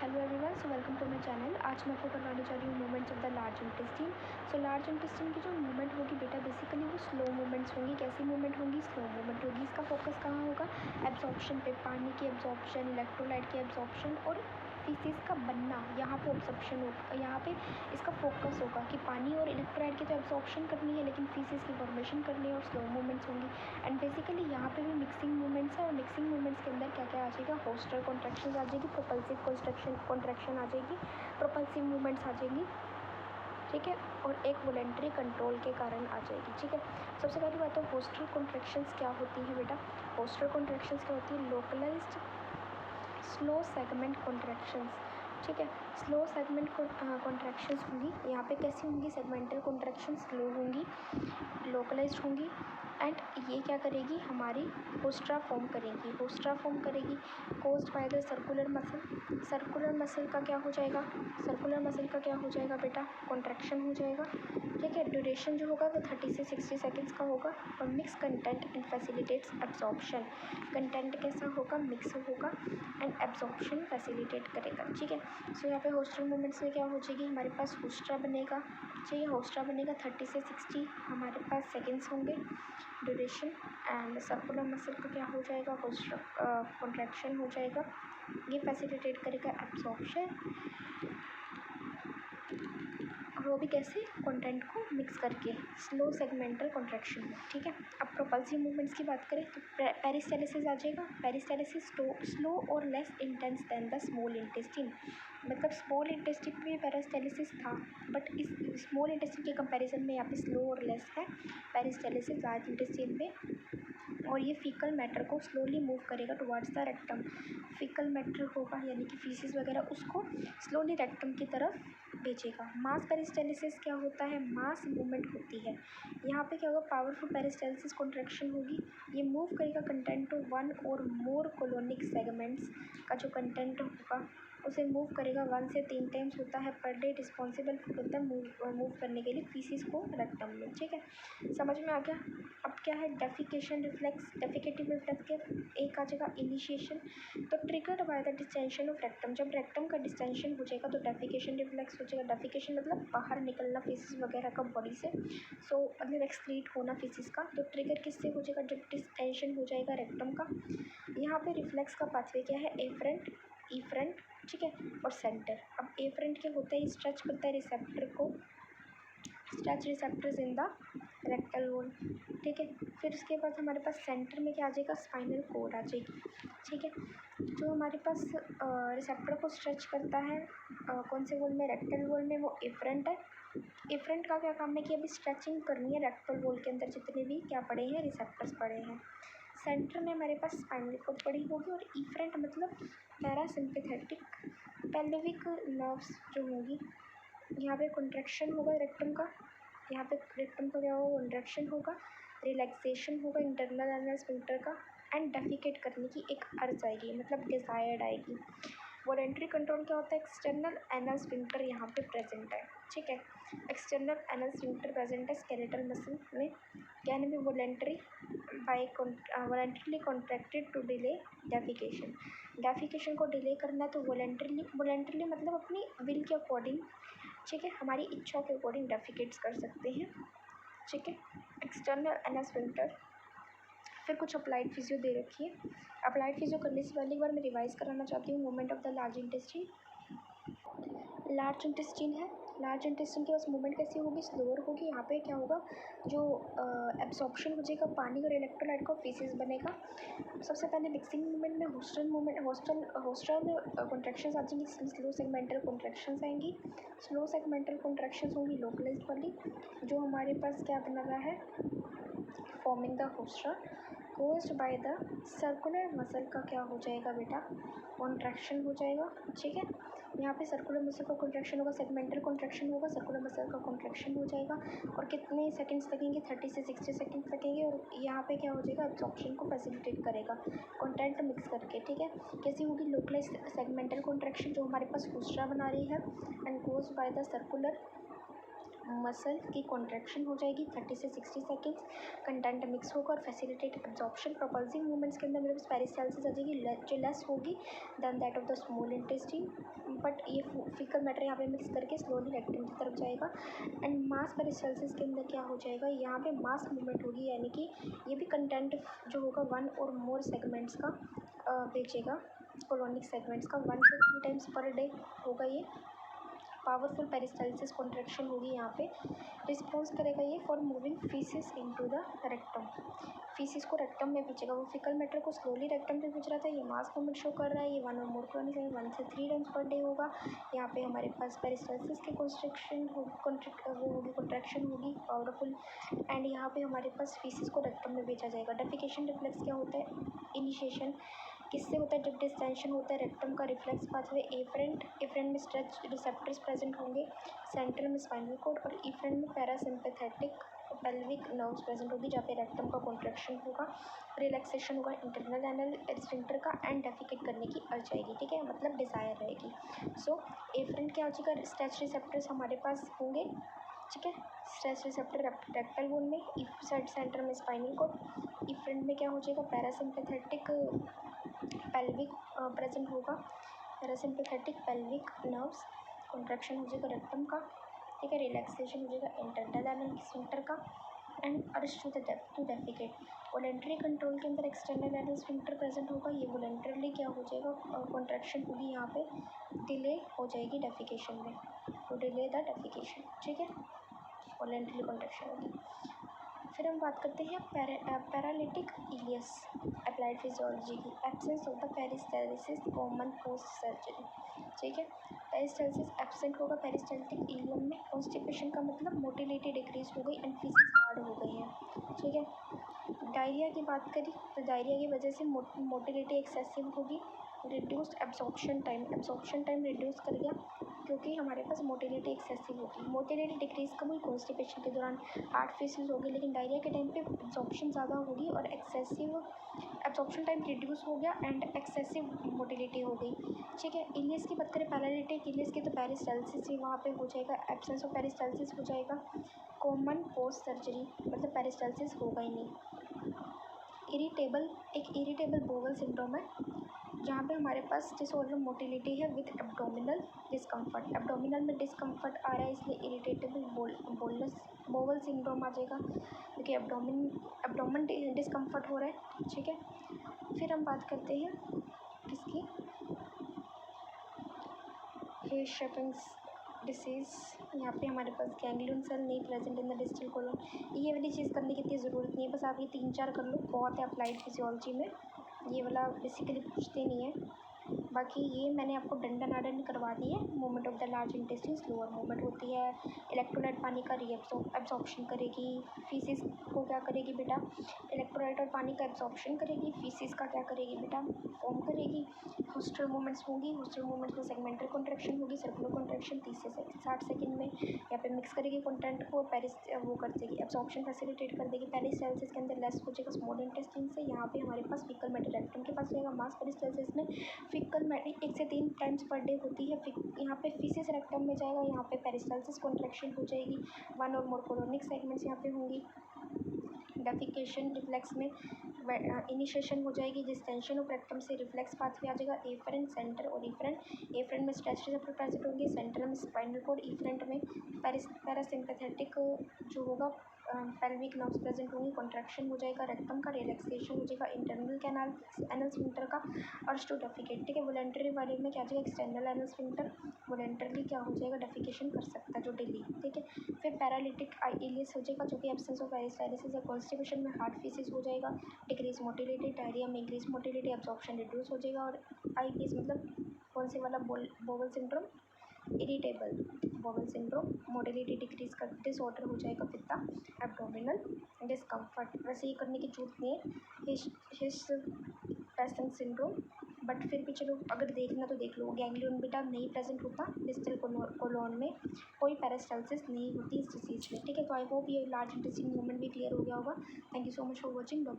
Hello everyone, so welcome to my channel. आज मैं आपको करवाने जा रही हूँ movements of the large intestine. So large intestine की जो मूवमेंट होगी बेटा, बेसिकली वो स्लो मूवमेंट्स होंगी। कैसी मूवमेंट होगी? स्लो मूवमेंट होगी। इसका फोकस कहाँ होगा? एब्जॉर्प्शन पे, पानी की एब्जॉर्प्शन, इलेक्ट्रोलाइट की एब्जॉर्प्शन और फीसिस का बनना, यहाँ पे ऑब्जॉर्प्शन होगा। यहाँ पे इसका फोकस होगा कि पानी और इलेक्ट्रोलाइट की तो एब्जॉर्प्शन करनी है, लेकिन फीसिस की फॉर्मेशन करनी है और स्लो मूवमेंट्स होंगी। एंड बेसिकली यहाँ पे भी मिक्सिंग मूवमेंट्स है, और मिक्सिंग मूवमेंट्स के अंदर क्या क्या आ जाएगा? होस्टर कॉन्ट्रैक्शन आ जाएगी, प्रोपल्सिव कॉन्ट्रैक्शन आ जाएगी, प्रोपल्सिव मूवमेंट्स आ जाएगी, ठीक है, और एक वॉलेंटरी कंट्रोल के कारण आ जाएगी। ठीक है, सबसे पहली बात तो होस्टर कॉन्ट्रैक्शंस क्या होती है बेटा? होस्टर कॉन्ट्रैक्शंस क्या होती है? Localised slow segment contractions. ठीक है, स्लो सेगमेंट कॉन्ट्रैक्शंस होंगी। यहाँ पे कैसी होंगी? सेगमेंटल कॉन्ट्रैक्शन स्लो होंगी, लोकलाइज्ड होंगी, एंड ये क्या करेगी? हमारी होस्ट्रा फॉर्म करेगी। होस्ट्रा फॉर्म करेगी caused by the circular muscle. Circular muscle का क्या हो जाएगा? सर्कुलर मसल का क्या हो जाएगा बेटा? कॉन्ट्रैक्शन हो जाएगा। ठीक है, ड्यूरेशन जो होगा वो 30 से 60 सेकेंड्स का होगा, और mix content and facilitates absorption. Content कैसा होगा? मिक्स होगा, एंड एब्जॉर्प्शन फैसिलिटेट करेगा। ठीक है, सो यहाँ पे होस्टर मूवमेंट्स में क्या हो जाएगी? हमारे पास होस्ट्रा बनेगा। ठीक है, होस्ट्रा बनेगा 30 से 60 हमारे पास सेकेंड्स होंगे ड्यूरेशन, एंड सर्कुलर मसल का क्या हो जाएगा? होस्ट्रा कॉन्ट्रैक्शन हो जाएगा। ये फैसिलिटेट करेगा एब्जॉर्प्शन, और वो भी कैसे? कंटेंट को मिक्स करके, स्लो सेगमेंटल कॉन्ट्रैक्शन में। ठीक है, अब प्रोपल्सिव मूवमेंट्स की बात करें तो पेरिस्टालिसिस आ जाएगा। पेरिस्टालिसिस स्लो और less intense then the small intestine. मतलब स्मॉल इंटेस्टाइन में पेरिस्टालिसिस था, बट इस स्मॉल इंटेस्टाइन के कंपैरिजन में यहाँ पे स्लो और लेस है पेरिस्टालिसिस लार्ज इंटेस्टाइन में। और ये फीकल मैटर को स्लोली मूव करेगा towards the rectum. Faecal matter होगा यानी कि फीसिस वगैरह, उसको स्लोली रेक्टम की तरफ भेजेगा। मास पेरिस्टालिसिस क्या होता है? मास मूवमेंट होती है। यहाँ पे क्या होगा? पावरफुल पेरिस्टालिसिस कॉन्ट्रैक्शन होगी। ये मूव करेगा कंटेंट टू वन और मोर कोलोनिक सेगमेंट्स का जो कंटेंट होगा उसे मूव करेगा 1 से 3 टाइम्स होता है per day, responsible for the move करने के लिए फीसिस को रेक्टम में। ठीक है, समझ में आ गया? अब क्या है? Defecation reflex. डेफिकेटिव रिफ्लेक्स के एक आ जाएगा इनिशिएशन, तो triggered by the distension of rectum. जब रेक्टम का डिस्टेंशन हो जाएगा तो डेफिकेशन रिफ्लेक्स हो जाएगा। डेफिकेशन मतलब बाहर निकलना फीसिस वगैरह का बॉडी से, सो मतलब एक्सक्रीट होना फीसिस का। तो ट्रिगर किससे हो जाएगा? जब डिस्टेंशन हो जाएगा रेक्टम का। यहाँ पे रिफ्लेक्स का पाथवे क्या है? एफरेंट, ईफरेंट, ठीक है, और सेंटर। अब एफरेंट क्या होता है? स्ट्रेच करता है रिसेप्टर को, stretch receptors in the rectal wall. ठीक है, फिर उसके बाद हमारे पास सेंटर में क्या आ जाएगा? स्पाइनल कोड आ जाएगी। ठीक है, जो हमारे पास रिसेप्टर को स्ट्रेच करता है कौन से वॉल में? रेक्टल वॉल में, वो एफरेंट है। एफरेंट का क्या काम है? कि अभी स्ट्रेचिंग करनी है रेक्टल वॉल के अंदर जितने भी क्या पड़े हैं? रिसेप्टर्स पड़े हैं। सेंटर में हमारे पास स्पाइनल कोड पड़ी होगी, और इफरेंट मतलब पैरासिम्पैथेटिक पेल्विक नर्व्स जो होंगी। यहाँ पे कॉन्ट्रैक्शन होगा रेक्टम का, यहाँ पे रेक्टम का क्या होगा? कॉन्ट्रैक्शन होगा, रिलैक्सेशन होगा इंटरनल एनल स्फिंक्टर का, एंड डेफिकेट करने की एक अर्ज आएगी, मतलब डिजायर्ड आएगी। वॉलेंट्री कंट्रोल क्या होता है? एक्सटर्नल एनल स्फिंक्टर यहाँ पे प्रेजेंट है। ठीक है, एक्सटर्नल एनल स्फिंक्टर प्रेजेंट है स्केलेटल मसल में। Can be voluntary by voluntarily contracted to delay defecation. Defecation को डिले करना है तो वॉलेंट्रीली मतलब अपनी विल के अकॉर्डिंग, ठीक है, हमारी इच्छा के अकॉर्डिंग डेफिकेट्स कर सकते हैं। ठीक है, एक्सटर्नल एनल स्फिंक्टर। फिर कुछ अप्लाइड फिजियो दे रखी है। अप्लाइड फिजियो करने से पहले एक बार मैं रिवाइज कराना चाहती हूँ movement of the large intestine. Large intestine है, लार्ज इंटेस्टाइन के पास मूवमेंट कैसी होगी? स्लोअर होगी। यहाँ पे क्या होगा? जो एब्जॉर्प्शन हो जाएगा पानी और इलेक्ट्रोलाइट का, फीसिस बनेगा। सबसे पहले मिक्सिंग मूवमेंट में होस्टल कॉन्ट्रैक्शंस आ जाएंगी, स्लो सेगमेंटल कॉन्ट्रैक्शंस आएंगी। स्लो सेगमेंटल कॉन्ट्रैक्शंस होंगी लोकलाइज्ड वाली, जो हमारे पास क्या बना रहा है? Forming the haustra caused by the circular muscle का क्या हो जाएगा बेटा? कॉन्ट्रैक्शन हो जाएगा। ठीक है, यहाँ पे सर्कुलर मसल का कॉन्ट्रैक्शन होगा, सेगमेंटल कॉन्ट्रैक्शन होगा, सर्कुलर मसल का कॉन्ट्रैक्शन हो जाएगा, और कितने सेकंड्स लगेंगे? 30 से 60 सेकंड्स लगेंगे। और यहाँ पे क्या हो जाएगा? एब्जॉर्प्शन को फैसिलिटेट करेगा कंटेंट मिक्स करके। ठीक है, कैसी होगी? लोकलाइज सेगमेंटल कॉन्ट्रैक्शन जो हमारे पास होस्ट्रा बना रही है, and caused by the circular muscle की कॉन्ट्रैक्शन हो जाएगी 30 से 60 सेकेंड्स, कंटेंट मिक्स होगा और फैसिलिटेट एब्जॉर्प्शन। प्रोपल्सिव मूवमेंट्स के अंदर मेरे पास पेरिस्टालसिस आ जाएगी जो लेस होगी than that of the small intestine, but ये फीकल मैटर यहाँ पे मिक्स करके स्लोली रेक्टम की तरफ जाएगा। एंड मास पेरिस्टालसिस के अंदर क्या हो जाएगा, यहाँ पे मास मूवमेंट होगी, यानी कि ये भी कंटेंट जो होगा 1 और मोर सेगमेंट्स का बेचेगा, कोलोनिक सेगमेंट्स का 1 से 3 टाइम्स पर डे होगा। ये पावरफुल पेरिस्टालसिस कॉन्ट्रैक्शन होगी, यहाँ पे रिस्पॉन्स करेगा ये for moving faeces into the rectum. Faeces को रेक्टम में भेजेगा, वो फिकल मैटर को स्लोली रेक्टम पे भेज रहा था, ये मास मूवमेंट शो कर रहा है। ये 1 और मोर क्रोनिक 1 से 3 टाइम्स पर डे होगा। यहाँ पे हमारे पास पेरिस्टालसिस की कॉन्स्ट्रक्शन कॉन्ट्रैक्शन होगी पावरफुल। एंड यहाँ पे हमारे पास फीसिस को रेक्टम में भेजा जाएगा। डेफिकेशन रिफ्लेक्स क्या होता है, इनिशिएशन किससे होता है, जब डिस्टेंशन होता है रेक्टम का। रिफ्लेक्स पाथवे एफरेंट में स्ट्रेच रिसेप्टर्स प्रेजेंट होंगे, सेंट्रल में स्पाइनल कॉर्ड और इफ्रेंट में पैरासिम्पैथेटिक पेल्विक नर्व्स प्रेजेंट होगी, जहाँ पे रेक्टम का कॉन्ट्रैक्शन होगा, रिलैक्सेशन होगा इंटरनल एनल स्फिंक्टर का, एंड डेफिकेट करने की अर्ज आएगी, ठीक है, मतलब डिज़ायर रहेगी। सो एफरेंट क्या हो जाएगा, स्ट्रेच रिसेप्टर्स हमारे पास होंगे, ठीक है, स्ट्रेच रिसेप्टर रेक्टल बोन में, सेंटर में स्पाइनल कॉर्ड, इफ्रेंट में क्या हो जाएगा, पैरासिम्पैथेटिक पेल्विक प्रेजेंट होगा, पैरासिम्पैथेटिक पेल्विक नर्व्स, कॉन्ट्रैक्शन हो जाएगा रेक्टम का, ठीक है, रिलैक्सेशन हो जाएगा इंटरनल एनल स्फिंक्टर का, and urge to defecate. Voluntary control के अंदर एक्सटर्नल एनल स्फिंक्टर प्रेजेंट होगा, ये वॉलेंटरली क्या हो जाएगा, कॉन्ट्रैक्शन होगी, यहाँ पे डिले हो जाएगी डेफिकेशन में, टू डिले द डेफिकेशन, ठीक है, वॉलेंटरी कॉन्ट्रैक्शन होगी। फिर हम बात करते हैं पैरालिटिक इलियस अप्लाइड फिजियोलॉजी की। Absence of the peristalsis common post surgery, ठीक है, पेरिस्टालसिस एब्सेंट होगा पेरिस्टाल्टिक इलियम में। कॉन्स्टिपेशन का मतलब मोटिलिटी डिक्रीज हो गई एंड फीसेस हार्ड हो गई है, ठीक है। डायरिया की बात करी तो डायरिया की वजह से मोटिलिटी एक्सेसिव होगी, रिड्यूस्ड एब्जॉर्प्शन टाइम रिड्यूस कर गया क्योंकि हमारे पास मोटिलिटी एक्सेसिव होगी। मोटिलिटी डिक्रीज कब हुई, कॉन्स्टिपेशन के दौरान हार्ट फीसेस होगी, लेकिन डायरिया के टाइम पे एब्जॉर्प्शन ज़्यादा होगी और एक्सेसिव एब्जॉर्प्शन टाइम रिड्यूस हो गया एंड एक्सेसिव मोटिलिटी हो गई, ठीक है। इलियस की बात करें पैरालिटिक इलियस की तो पेरिस्टालसिस ही वहाँ पे हो जाएगा, एब्सेंस ऑफ पेरिस्टालसिस हो जाएगा, कॉमन पोस्ट सर्जरी मतलब पेरिस्टालसिस होगा ही नहीं। इरिटेबल बोवल सिंड्रोम है, जहाँ पे हमारे पास डिसऑर्डर मोटिलिटी है विद एब्डोमिनल डिस्कम्फर्ट। एब्डोमिनल में डिस्कम्फर्ट आ रहा है इसलिए इरिटेबल बोवल सिंड्रोम आ जाएगा, क्योंकि एब्डोमेन डिस्कम्फर्ट हो रहा है, ठीक है। फिर हम बात करते हैं किसकी, हेयरशेपिंग्स डिसीज़। यहाँ पे हमारे पास गैंग्लियन सेल नहीं present in the distal colon. ये वाली चीज़ करने की इतनी ज़रूरत नहीं है, बस आप ये 3-4 कर लो, बहुत है अप्लाइड फिजियोलॉजी में, ये वाला बेसिकली पूछते नहीं है। बाकी ये मैंने आपको डंडन आडन करवा दी है। Movement of the large intestine slower movement होती है, इलेक्ट्रोलाइट पानी का एब्जॉर्प्शन करेगी, फीसिस को क्या करेगी बेटा, इलेक्ट्रोलाइट और पानी का एब्जॉर्प्शन करेगी, फीसिस का क्या करेगी बेटा, फॉर्म करेगी। होस्टल मूवमेंट्स होंगी, होस्टल मूवमेंट्स में सेगमेंटल कॉन्ट्रैक्शन होगी, सर्कुलर कॉन्ट्रैक्शन 30 से 60 सेकंड में। यहाँ पे मिक्स करेगी कंटेंट को, वो कर देगी एब्जॉर्प्शन फैसिलिटेट कर देगी। पेरिस्टालसिस के अंदर लेस हो जाएगा स्मॉल इंटेस्टाइन से। यहाँ पे हमारे पास फीकल मैटर रेक्टम के पास रहेगा। मास पेरिस्टालसिस में फीकल मैटर 1 से 3 टाइम्स पर डे होती है। यहाँ पे फीसिस रेक्टम में जाएगा, यहाँ पे पेरिस्टालसिस कॉन्ट्रैक्शन हो जाएगी, 1 और मोर कोलोनिक सेगमेंट्स यहाँ पे होंगी। डेफिकेशन रिफ्लेक्स में इनिशिएशन हो जाएगी, डिस्टेंशन ऑफ रेक्टम से रिफ्लेक्स पाथवे आ जाएगा, एफरेंट सेंटर और एफरेंट में स्ट्रेच रिसेप्टर प्रेजेंट होंगे, सेंटर में स्पाइनल कॉर्ड, इफरेंट में पैरासिम्पैथेटिक जो होगा पेल्विक नर्व्स प्रेजेंट होंगी, कॉन्ट्रैक्शन हो जाएगा रेक्टम का, रिलैक्सेशन हो जाएगा इंटरनल कैनाल एनल स्फिंक्टर का, अर्ज टू डेफिकेट, ठीक है। वॉलंटरी वाले में क्या जाएगा, एक्सटर्नल एनल स्फिंक्टर वॉलंटरली क्या हो जाएगा, डेफिकेशन कर सकता है जो डेली, ठीक है। फिर पैरालिटिक इलियस हो जाएगा, जो कि एब्सेंस ऑफ पेरिस्टालसिस या कॉन्स्टिपेशन में हार्ट फीसिस हो जाएगा, डिक्रीज मोटिलिटी, डायरिया में इंक्रीज मोटिलिटी, एब्जॉर्प्शन रिड्यूस हो जाएगा, और आईपीएस मतलब कौन से वाला bowel syndrome, irritable bowel syndrome, motility decrease का डिसऑर्डर हो जाएगा विद द एब्डोमिनल डिस्कम्फर्ट। वैसे ये करने की जरूरत नहीं है, हिस्टैरिसीस सिंड्रोम, बट फिर भी चलो अगर देखना तो देख लो। गैंग्लियन बेटा नहीं प्रेजेंट होता, डिस्टल कोलोन में कोई पेरिस्टालसिस नहीं होती इस डिसीज़ में, ठीक है। तो आई होप ये लार्ज इंटेस्टाइन मूवमेंट भी क्लियर हो गया होगा। Thank you so much for watching.